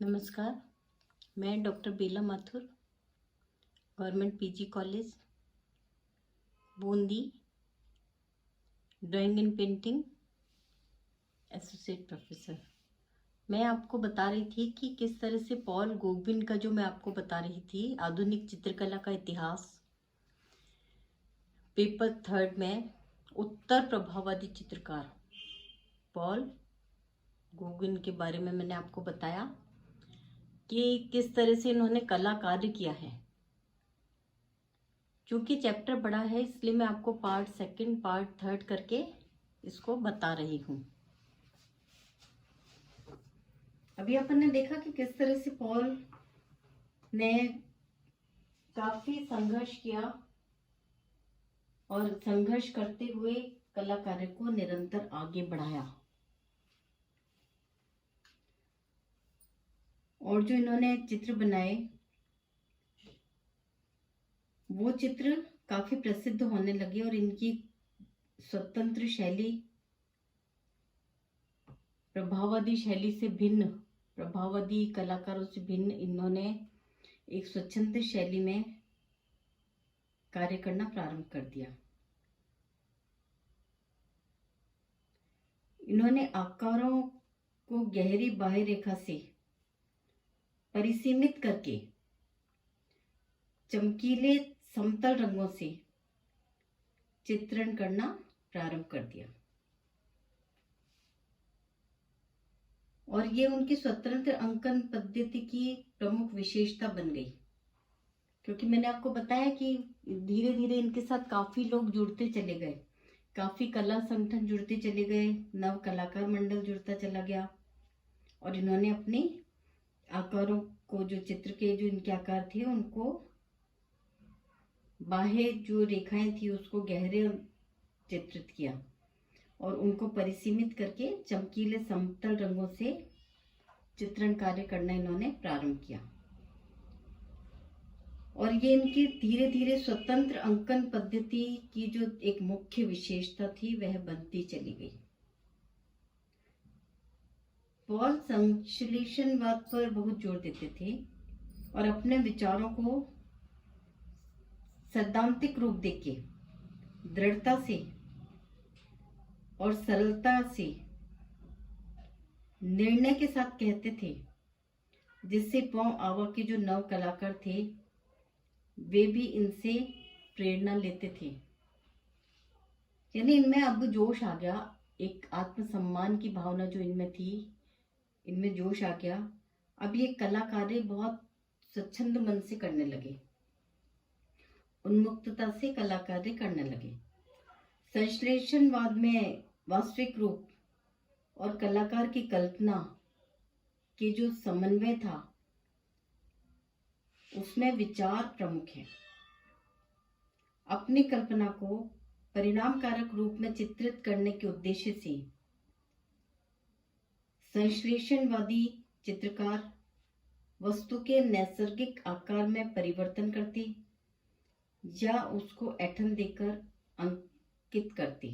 नमस्कार। मैं doctor Bela Mathur, government PG college Bundi, drawing and painting associate professor. मैं आपको बता रही थी कि किस तरह से पॉल गॉगबिन का जो मैं आपको बता रही थी आधुनिक चित्रकला का इतिहास, पेपर 3 में उत्तर प्रभाववादी चित्रकार पॉल गॉगबिन के बारे में मैंने आपको बताया कि किस तरह से इन्होंने कला कार्य किया है। क्योंकि चैप्टर बड़ा है इसलिए मैं आपको पार्ट 2, पार्ट 3 करके इसको बता रही हूँ। अभी अपन ने देखा कि किस तरह से पॉल ने काफी संघर्ष किया और संघर्ष करते हुए कला कार्य को निरंतर आगे बढ़ाया। और जो इन्होंने चित्र बनाए वो चित्र काफी प्रसिद्ध होने लगे और इनकी स्वतंत्र शैली, प्रभाववादी शैली से भिन्न, प्रभाववादी कलाकारों से भिन्न इन्होंने एक स्वच्छंद शैली में कार्य करना प्रारंभ कर दिया। इन्होंने आकारों को गहरी बाह्य रेखा से परिसीमित करके चमकीले समतल रंगों से चित्रण करना प्रारंभ कर दिया और ये उनकी स्वतंत्र अंकन पद्धति की प्रमुख विशेषता बन गई। क्योंकि मैंने आपको बताया कि धीरे धीरे इनके साथ काफी लोग जुड़ते चले गए, काफी कला संगठन जुड़ते चले गए, नव कलाकार मंडल जुड़ता चला गया और इन्होंने अपने आकारों को, जो चित्र के जो इनके आकार थे उनको बाह्य जो रेखाएं थी उसको गहरे चित्रित किया और उनको परिसीमित करके चमकीले समतल रंगों से चित्रण कार्य करना इन्होंने प्रारंभ किया। और ये इनकी धीरे धीरे स्वतंत्र अंकन पद्धति की जो एक मुख्य विशेषता थी वह बनती चली गई। पॉल संश्लेषणवाद पर बहुत जोर देते थे और अपने विचारों को सैद्धांतिक रूप देके दृढ़ता से और सरलता से निर्णय के साथ कहते थे, जिससे पॉल आवा के जो नव कलाकार थे वे भी इनसे प्रेरणा लेते थे। यानी इनमें अब जोश आ गया, एक आत्मसम्मान की भावना जो इनमें थी, इनमें जोश आ गया। अब ये कला कार्य बहुत स्वच्छंद मन से करने लगे, उन्मुक्तता से कला कार्य करने लगे। संश्लेषणवाद में वास्तविक रूप और कलाकार की कल्पना के जो समन्वय था उसमें विचार प्रमुख है। अपनी कल्पना को परिणामकारक रूप में चित्रित करने के उद्देश्य से संश्लेषणवादी चित्रकार वस्तु के नैसर्गिक आकार में परिवर्तन करते या उसको ऐंठन देकर अंकित करते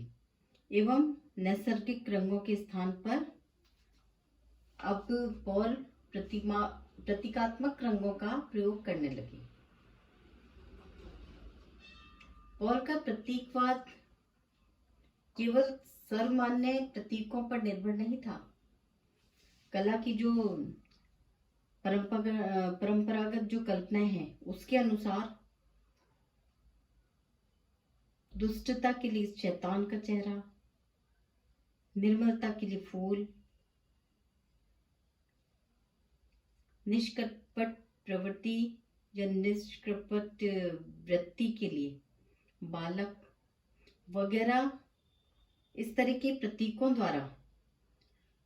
एवं नैसर्गिक रंगों के स्थान पर अब पॉल प्रतीकात्मक रंगों का प्रयोग करने लगे। पॉल का प्रतीकवाद केवल सर्वमान्य प्रतीकों पर निर्भर नहीं था। कला की जो परंपरागत जो कल्पनाएं हैं उसके अनुसार दुष्टता के लिए शैतान का चेहरा, निर्मलता के लिए फूल, निष्कपट प्रवृत्ति या निष्कपट वृत्ति के लिए बालक वगैरह, इस तरह के प्रतीकों द्वारा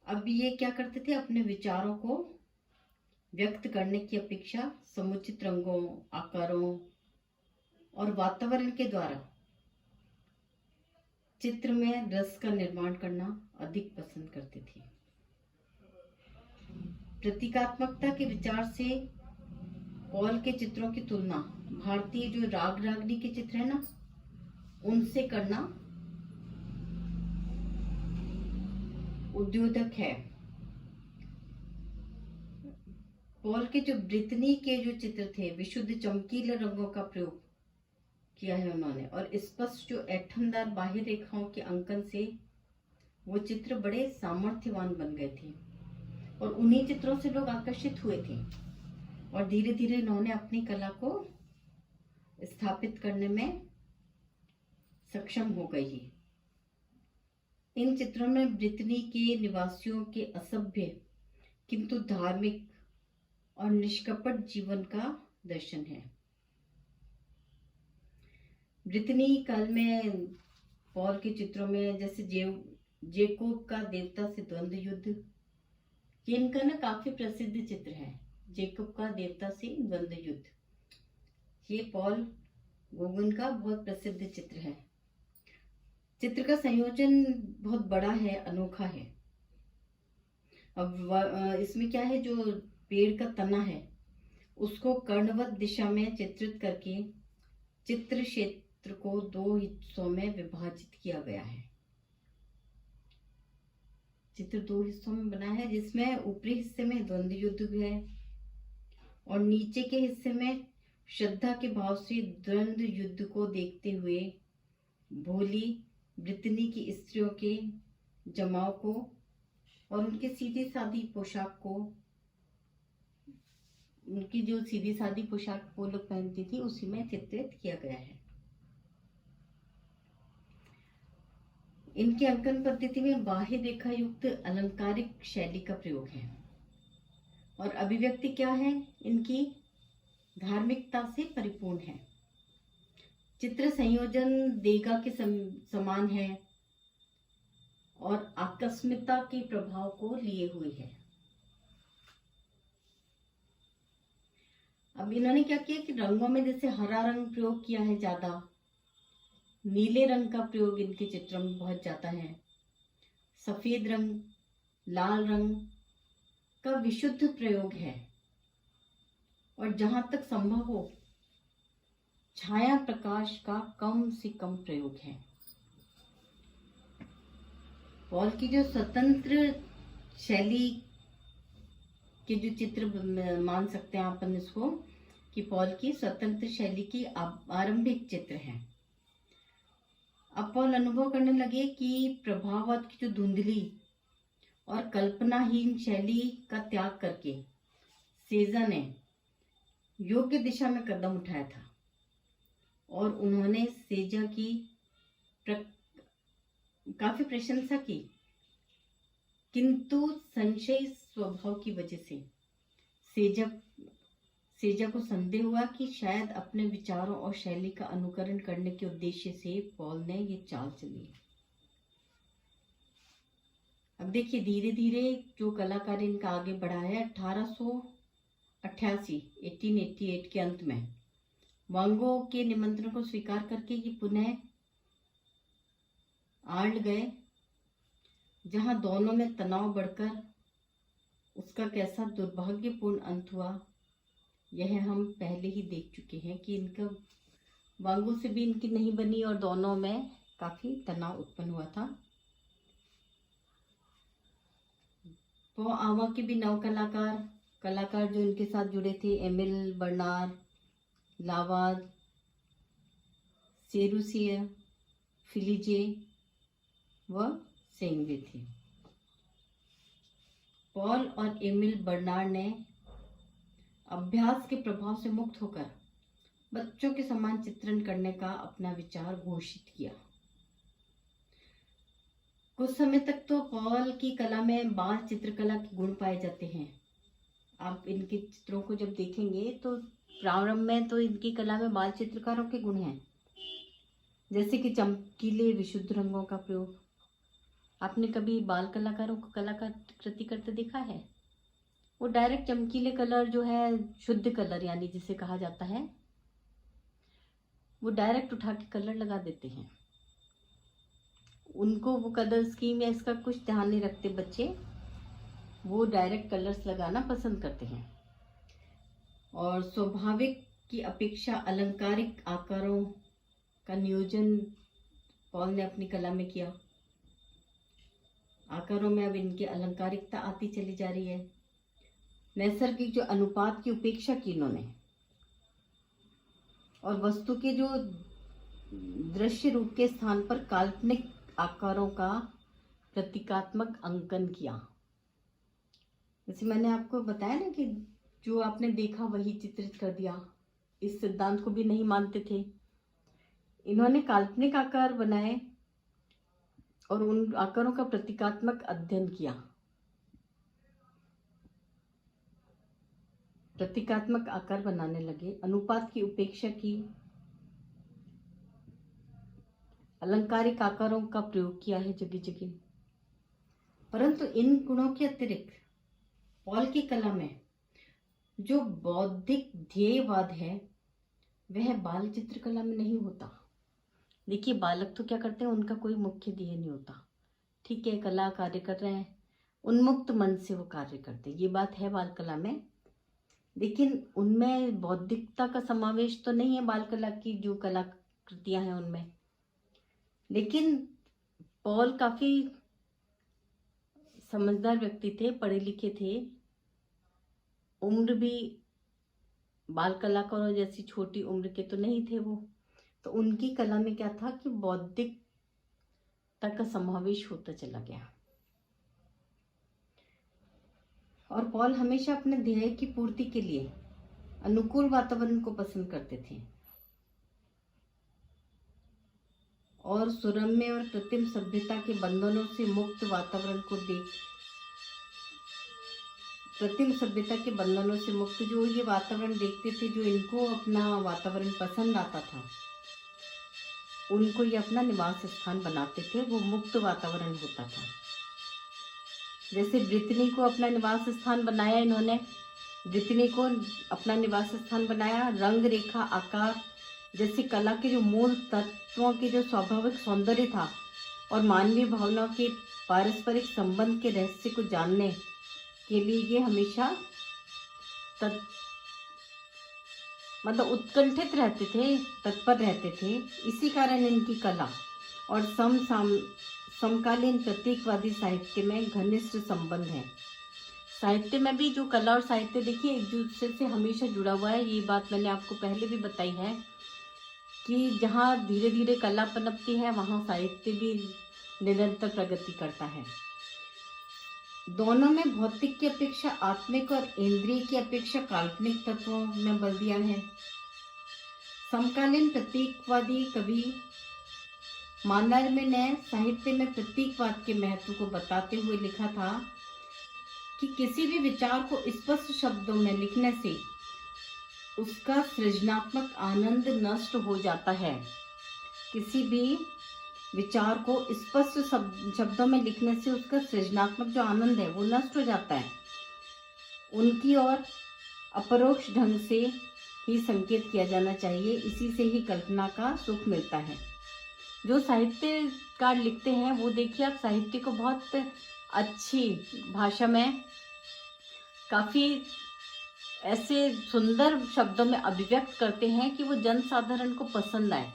अब ये क्या करते थे, अपने विचारों को व्यक्त करने की अपेक्षा समुचित रंगों, आकारों और वातावरण के द्वारा चित्र में रस का निर्माण करना अधिक पसंद करते थे। प्रतीकात्मकता के विचार से पॉल के चित्रों की तुलना भारतीय जो राग रागनी के चित्र है ना उनसे करना उद्योतक है। पॉल के जो ब्रितनी के जो चित्र थे, विशुद्ध चमकीले रंगों का प्रयोग किया है उन्होंने, और स्पष्ट जो ऐंठनदार बाह्य रेखाओं के अंकन से वो चित्र बड़े सामर्थ्यवान बन गए थे, और उन्हीं चित्रों से लोग आकर्षित हुए थे, और धीरे धीरे इन्होंने अपनी कला को स्थापित करने में सक्षम हो गई। इन चित्रों में ब्रितनी के निवासियों के असभ्य किंतु धार्मिक और निष्कपट जीवन का दर्शन है। ब्रितनी काल में पॉल के चित्रों में जैसे जेकोब का देवता से द्वंद्व युद्ध, ये इनका ना काफी प्रसिद्ध चित्र है। जेकोब का देवता से द्वंद्व युद्ध, ये पॉल गोगन का बहुत प्रसिद्ध चित्र है। चित्र का संयोजन बहुत बड़ा है, अनोखा है। अब इसमें क्या है, जो पेड़ का तना है उसको कर्णवत दिशा में चित्रित करके चित्र क्षेत्र को 2 हिस्सों में विभाजित किया गया है। चित्र 2 हिस्सों में बना है, जिसमें ऊपरी हिस्से में द्वंद्व युद्ध है और नीचे के हिस्से में श्रद्धा के भाव से द्वंद्व युद्ध को देखते हुए भोली ब्रितनी की स्त्रियों के जमाव को और उनके सीधी सादी पोशाक को, उनकी जो सीधी सादी पोशाक वो लोग पहनती थी, उसी में चित्रित किया गया है। इनकी अंकन पद्धति में बाह्य रेखा युक्त अलंकारिक शैली का प्रयोग है, और अभिव्यक्ति क्या है, इनकी धार्मिकता से परिपूर्ण है। चित्र संयोजन देगा के समान है और आकस्मिकता के प्रभाव को लिए हुए है। अब इन्होंने क्या किया कि रंगों में जैसे हरा रंग प्रयोग किया है ज्यादा, नीले रंग का प्रयोग इनके चित्रों में बहुत ज्यादा है, सफेद रंग, लाल रंग का विशुद्ध प्रयोग है, और जहां तक संभव हो छाया प्रकाश का कम से कम प्रयोग है। पॉल की जो स्वतंत्र शैली के जो चित्र मान सकते हैं अपन इसको, कि पॉल की स्वतंत्र शैली की आरंभिक चित्र हैं। अब पॉल अनुभव करने लगे कि प्रभाववाद की जो धुंधली और कल्पनाहीन शैली का त्याग करके सेजा ने योग्य दिशा में कदम उठाया था, और उन्होंने सेजा की काफी प्रशंसा की, किंतु संशय स्वभाव की वजह से सेजा को संदेह हुआ कि शायद अपने विचारों और शैली का अनुकरण करने के उद्देश्य से पॉल ने ये चाल चली। अब देखिए धीरे धीरे जो कलाकार इनका आगे बढ़ा है, 1888 के अंत में वान गॉग के निमंत्रण को स्वीकार करके ये पुनः आर्ल गए, जहां दोनों में तनाव बढ़कर उसका कैसा दुर्भाग्यपूर्ण अंत हुआ यह हम पहले ही देख चुके हैं कि इनका वान गॉग से भी इनकी नहीं बनी और दोनों में काफी तनाव उत्पन्न हुआ था। तो आवा के भी 9 कलाकार जो इनके साथ जुड़े थे, एमिल बर्नार, लावाद, सेरुसिया, फिलिजे व सेंगे थे। पॉल और एमिल बर्नार ने अभ्यास के प्रभाव से मुक्त होकर बच्चों के समान चित्रण करने का अपना विचार घोषित किया। कुछ समय तक तो पॉल की कला में बाल चित्रकला के गुण पाए जाते हैं। आप इनके चित्रों को जब देखेंगे तो प्रारंभ में तो इनकी कला में बाल चित्रकारों के गुण हैं, जैसे कि चमकीले विशुद्ध रंगों का प्रयोग। आपने कभी बाल कलाकारों को कलाकृति करते देखा है? वो डायरेक्ट चमकीले कलर जो है, शुद्ध कलर यानी जिसे कहा जाता है, वो डायरेक्ट उठा के कलर लगा देते हैं। उनको वो कलर स्कीम या इसका कुछ ध्यान नहीं रखते बच्चे, वो डायरेक्ट कलर्स लगाना पसंद करते हैं। और स्वाभाविक की अपेक्षा अलंकारिक आकारों का नियोजन पॉल ने अपनी कला में किया। आकारों में अब इनकी अलंकारिकता आती चली जा रही है। नैसर्गिक जो अनुपात की उपेक्षा की इन्होंने, और वस्तु के जो दृश्य रूप के स्थान पर काल्पनिक आकारों का प्रतीकात्मक अंकन किया। जैसे मैंने आपको बताया ना कि जो आपने देखा वही चित्रित कर दिया, इस सिद्धांत को भी नहीं मानते थे। इन्होंने काल्पनिक आकार बनाए और उन आकारों का प्रतीकात्मक अध्ययन किया। प्रतीकात्मक आकार बनाने लगे, अनुपात की उपेक्षा की, अलंकारिक आकारों का प्रयोग किया है जगह जगह। परंतु इन गुणों के अतिरिक्त पॉल की कला में जो बौद्धिक ध्येयवाद है वह बाल चित्रकला में नहीं होता। देखिए, बालक तो क्या करते हैं, उनका कोई मुख्य ध्येय नहीं होता। ठीक है, कला कार्य कर रहे हैं, उन्मुक्त मन से वो कार्य करते हैं, ये बात है बाल कला में। लेकिन उनमें बौद्धिकता का समावेश तो नहीं है बाल कला की जो कलाकृतियां हैं उनमें। लेकिन पॉल काफी समझदार व्यक्ति थे, पढ़े लिखे थे, उम्र भी बाल कलाकारों जैसी छोटी उम्र के तो नहीं थे वो। तो उनकी कला में क्या था कि बौद्धिकता का समावेश होता चला गया। और पॉल हमेशा अपने ध्येय की पूर्ति के लिए अनुकूल वातावरण को पसंद करते थे और सुरम्य और कृत्रिम सभ्यता के बंधनों से मुक्त वातावरण को कृत्रिम सभ्यता के बंधनों से मुक्त जो ये वातावरण देखते थे, जो इनको अपना वातावरण पसंद आता था, उनको ये अपना निवास स्थान बनाते थे। वो मुक्त वातावरण होता था। जैसे ब्रितनी को अपना निवास स्थान बनाया इन्होंने, ब्रितनी को अपना निवास स्थान बनाया। रंग, रेखा, आकार जैसे कला के जो मूल तत्वों के जो स्वाभाविक सौंदर्य था और मानवीय भावनाओं के पारस्परिक संबंध के रहस्य को जानने के लिए ये हमेशा मतलब उत्कंठित रहते थे, तत्पर रहते थे। इसी कारण इनकी कला और समकालीन प्रतीकवादी साहित्य में घनिष्ठ संबंध है। साहित्य में भी जो कला और साहित्य देखिए एक दूसरे से हमेशा जुड़ा हुआ है। ये बात मैंने आपको पहले भी बताई है कि जहाँ धीरे धीरे कला पनपती है वहाँ साहित्य भी निरंतर प्रगति करता है। दोनों में भौतिक की अपेक्षा आत्मिक और इंद्रिय की अपेक्षा काल्पनिक तत्वों में बल दिया है। समकालीन प्रतीकवादी कवि मानव ने साहित्य में प्रतीकवाद के महत्व को बताते हुए लिखा था कि किसी भी विचार को स्पष्ट शब्दों में लिखने से उसका सृजनात्मक आनंद नष्ट हो जाता है। किसी भी विचार को स्पष्ट शब्दों में लिखने से उसका सृजनात्मक जो आनंद है वो नष्ट हो जाता है। उनकी ओर अपरोक्ष ढंग से ही संकेत किया जाना चाहिए, इसी से ही कल्पना का सुख मिलता है। जो साहित्यकार लिखते हैं वो देखिए आप साहित्य को बहुत अच्छी भाषा में काफ़ी ऐसे सुंदर शब्दों में अभिव्यक्त करते हैं कि वो जन साधारण को पसंद आए।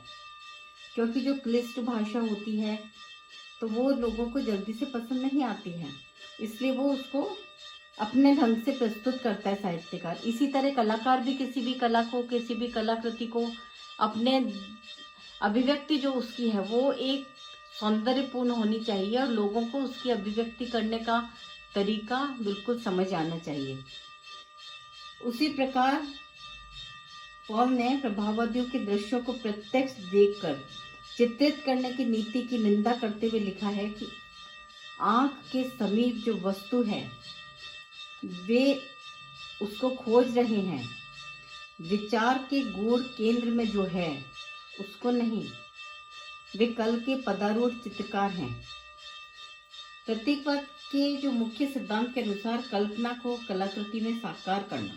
क्योंकि जो क्लिष्ट भाषा होती है तो वो लोगों को जल्दी से पसंद नहीं आती है, इसलिए वो उसको अपने ढंग से प्रस्तुत करता है साहित्यकार। इसी तरह कलाकार भी किसी भी कला को, किसी भी कलाकृति को अपने अभिव्यक्ति जो उसकी है वो एक सौंदर्यपूर्ण होनी चाहिए और लोगों को उसकी अभिव्यक्ति करने का तरीका बिल्कुल समझ आना चाहिए। उसी प्रकार पॉल ने प्रभाववादियों के दृश्यों को प्रत्यक्ष देखकर चित्रित करने की नीति की निंदा करते हुए लिखा है कि आंख के समीप जो वस्तु है वे उसको खोज रहे हैं, विचार के गूढ़ केंद्र में जो है उसको नहीं। वे कल के पदारूढ़ चित्रकार हैं। प्रतीकवाद के जो मुख्य सिद्धांत के अनुसार कल्पना को कलाकृति में साकार करना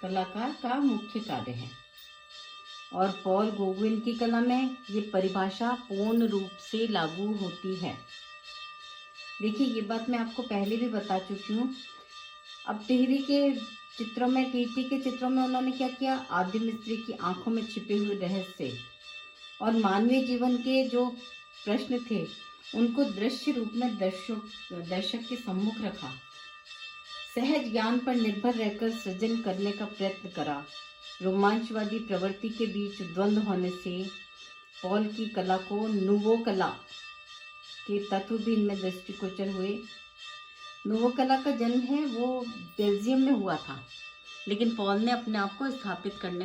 कलाकार का मुख्य कार्य है और पॉल गोगुइन की कला में ये परिभाषा पूर्ण रूप से लागू होती है। देखिए, ये बात मैं आपको पहले भी बता चुकी हूँ। अब टिहरी के चित्रों में, टीटी के चित्रों में उन्होंने क्या किया, आदि मिस्त्री की आंखों में छिपे हुए रहस्य और मानवीय जीवन के जो प्रश्न थे उनको दृश्य रूप में दर्शक के सम्मुख रखा। सहज ज्ञान पर निर्भर रहकर सृजन करने का प्रयत्न करा। रोमांचवादी प्रवृत्ति के बीच द्वंद्व होने से पॉल की कला को नूवो कला के तत्व भी इनमें दृष्टिगोचर हुए। नूवो कला का जन्म है वो बेल्जियम में हुआ था, लेकिन पॉल ने अपने आप को स्थापित करने